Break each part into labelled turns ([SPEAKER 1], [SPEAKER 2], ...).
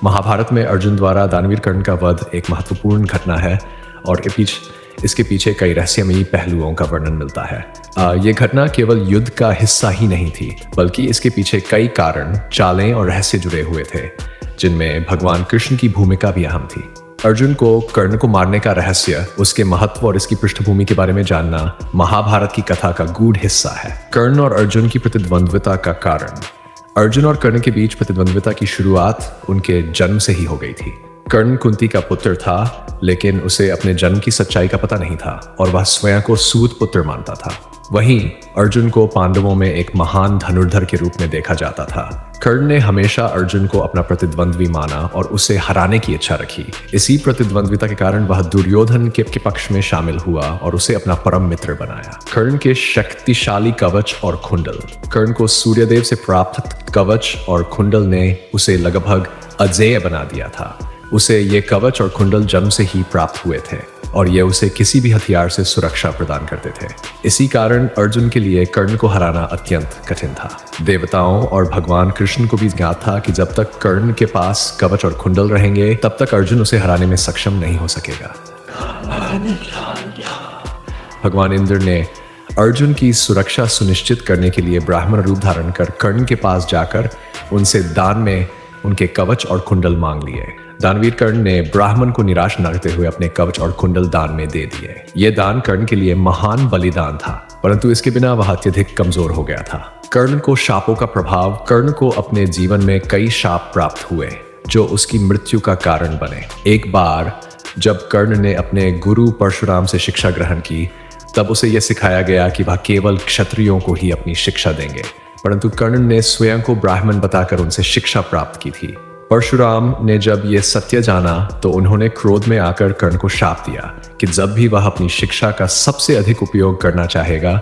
[SPEAKER 1] महाभारत में अर्जुन द्वारा दानवीर कर्ण का वध एक महत्वपूर्ण घटना है और इसके पीछे कई रहस्यमयी पहलुओं का वर्णन मिलता है। ये घटना केवल युद्ध का हिस्सा ही नहीं थी, बल्कि इसके पीछे कई कारण, चालें और रहस्य जुड़े हुए थे, जिनमें भगवान कृष्ण की भूमिका भी अहम थी। अर्जुन को कर्ण को मारने का रहस्य, उसके महत्व और इसकी पृष्ठभूमि के बारे में जानना महाभारत की कथा का गूढ़ हिस्सा है। कर्ण और अर्जुन की प्रतिद्वंद्विता का कारण। अर्जुन और कर्ण के बीच प्रतिद्वंद्विता की शुरुआत उनके जन्म से ही हो गई थी। कर्ण कुंती का पुत्र था, लेकिन उसे अपने जन्म की सच्चाई का पता नहीं था और वह स्वयं को सूत पुत्र मानता था। वहीं अर्जुन को पांडवों में एक महान धनुर्धर के रूप में देखा जाता था। कर्ण ने हमेशा अर्जुन को अपना प्रतिद्वंद्वी माना और उसे हराने की इच्छा रखी। इसी प्रतिद्वंद्विता के कारण वह दुर्योधन के पक्ष में शामिल हुआ और उसे अपना परम मित्र बनाया। कर्ण के शक्तिशाली कवच और कुंडल। कर्ण को सूर्यदेव से प्राप्त कवच और कुंडल ने उसे लगभग अजेय बना दिया था। उसे ये कवच और कुंडल जन्म से ही प्राप्त हुए थे और ये उसे किसी भी हथियार से सुरक्षा प्रदान करते थे। इसी कारण अर्जुन के लिए कर्ण को हराना अत्यंत कठिन था। देवताओं और भगवान कृष्ण को भी ज्ञात था कि जब तक कर्ण के पास कवच और कुंडल रहेंगे, तब तक अर्जुन उसे हराने में सक्षम नहीं हो सकेगा। भगवान इंद्र ने अर्जुन की सुरक्षा सुनिश्चित करने के लिए ब्राह्मण रूप धारण कर कर्ण के पास जाकर उनसे दान में उनके कवच और कुंडल मांग लिए। दानवीर कर्ण ने ब्राह्मण को निराश न करते हुए अपने कवच और कुंडल दान में दे दिए। ये दान कर्ण के लिए महान बलिदान था, परंतु इसके बिना वह अत्यधिक कमजोर हो गया था। कर्ण को शापों का प्रभाव। कर्ण को अपने जीवन में कई शाप प्राप्त हुए जो उसकी मृत्यु का कारण बने। एक बार जब कर्ण ने अपने गुरु परशुराम से शिक्षा ग्रहण की, तब उसे यह सिखाया गया कि वह केवल क्षत्रियों को ही अपनी शिक्षा देंगे, परंतु कर्ण ने स्वयं को ब्राह्मण बताकर उनसे शिक्षा प्राप्त की थी। परशुराम ने जब यह सत्य जाना तो उन्होंने क्रोध में आकर कर्ण को शाप दिया कि जब भी वह अपनी शिक्षा का सबसे अधिक उपयोग करना चाहेगा,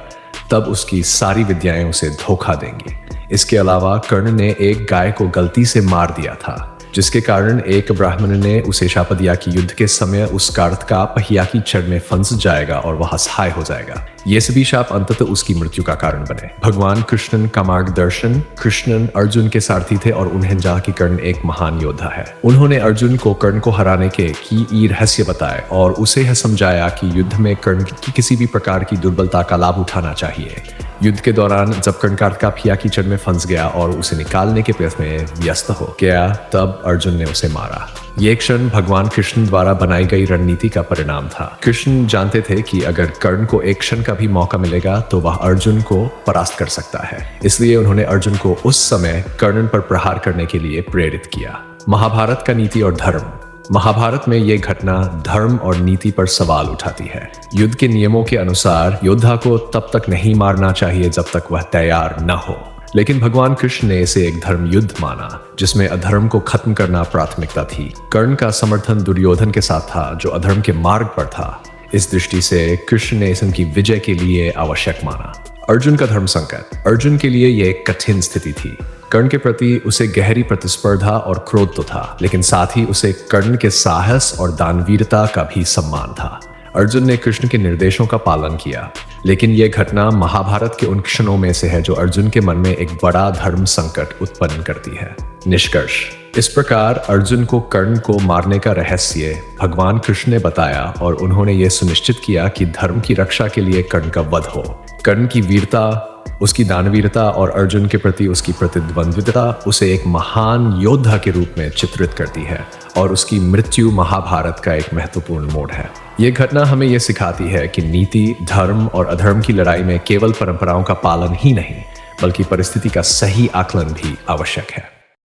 [SPEAKER 1] तब उसकी सारी विद्याएं उसे धोखा देंगी। इसके अलावा कर्ण ने एक गाय को गलती से मार दिया था, जिसके कारण एक ब्राह्मण ने उसे शाप दिया कि युद्ध के समय उस कार्त का पहिया की छड़ में फंस जाएगा और वह असहाय हो जाएगा। ये सभी शाप अंततः उसकी मृत्यु का कारण बने। भगवान कृष्ण का मार्गदर्शन। कृष्ण अर्जुन के सारथी थे और उन्हें जान कि कर्ण एक महान योद्धा है। उन्होंने अर्जुन को कर्ण को हराने की रहस्य बताए और उसे यह समझाया कि युद्ध में कर्ण की किसी भी प्रकार की दुर्बलता का लाभ उठाना चाहिए। युद्ध के दौरान जब कर्ण कार्त का पहिया कीचड़ में फंस गया और उसे निकालने के प्रयास में व्यस्त हो गया, तब अर्जुन ने उसे मारा। ये क्षण भगवान कृष्ण द्वारा बनाई गई रणनीति का परिणाम था। कृष्ण जानते थे कि अगर कर्ण को एक क्षण का भी मौका मिलेगा तो वह अर्जुन को परास्त कर सकता है। इसलिए उन्होंने अर्जुन को उस समय कर्ण पर प्रहार करने के लिए प्रेरित किया। महाभारत का नीति और धर्म। महाभारत में यह घटना धर्म और नीति पर सवाल उठाती है। युद्ध के नियमों के अनुसार योद्धा को तब तक नहीं मारना चाहिए जब तक वह तैयार न हो, लेकिन भगवान कृष्ण ने इसे एक धर्म युद्ध माना जिसमें अधर्म को खत्म करना प्राथमिकता थी। कर्ण का समर्थन दुर्योधन के साथ था जो अधर्म के मार्ग पर था। इस दृष्टि से कृष्ण ने इनकी विजय के लिए आवश्यक माना। अर्जुन का धर्म संकट। अर्जुन के लिए यह एक कठिन स्थिति थी। कर्ण के प्रति उसे गहरी प्रतिस्पर्धा और क्रोध तो था, लेकिन साथ ही उसे कर्ण के साहस और दानवीरता का भी सम्मान था। अर्जुन ने कृष्ण के निर्देशों का पालन किया, लेकिन यह घटना महाभारत के उन क्षणों में से है जो अर्जुन के मन में एक बड़ा धर्म संकट उत्पन्न करती है। निष्कर्ष। इस प्रकार अर्जुन को कर्ण को मारने का रहस्य भगवान कृष्ण ने बताया और उन्होंने ये सुनिश्चित किया कि धर्म की रक्षा के लिए कर्ण का वध हो। कर्ण की वीरता, उसकी दानवीरता और अर्जुन के प्रति उसकी प्रतिद्वंद्विता उसे एक महान योद्धा के रूप में चित्रित करती है और उसकी मृत्यु महाभारत का एक महत्वपूर्ण मोड़ है। यह घटना हमें यह सिखाती है कि नीति, धर्म और अधर्म की लड़ाई में केवल परंपराओं का पालन ही नहीं, बल्कि परिस्थिति का सही आकलन भी आवश्यक है।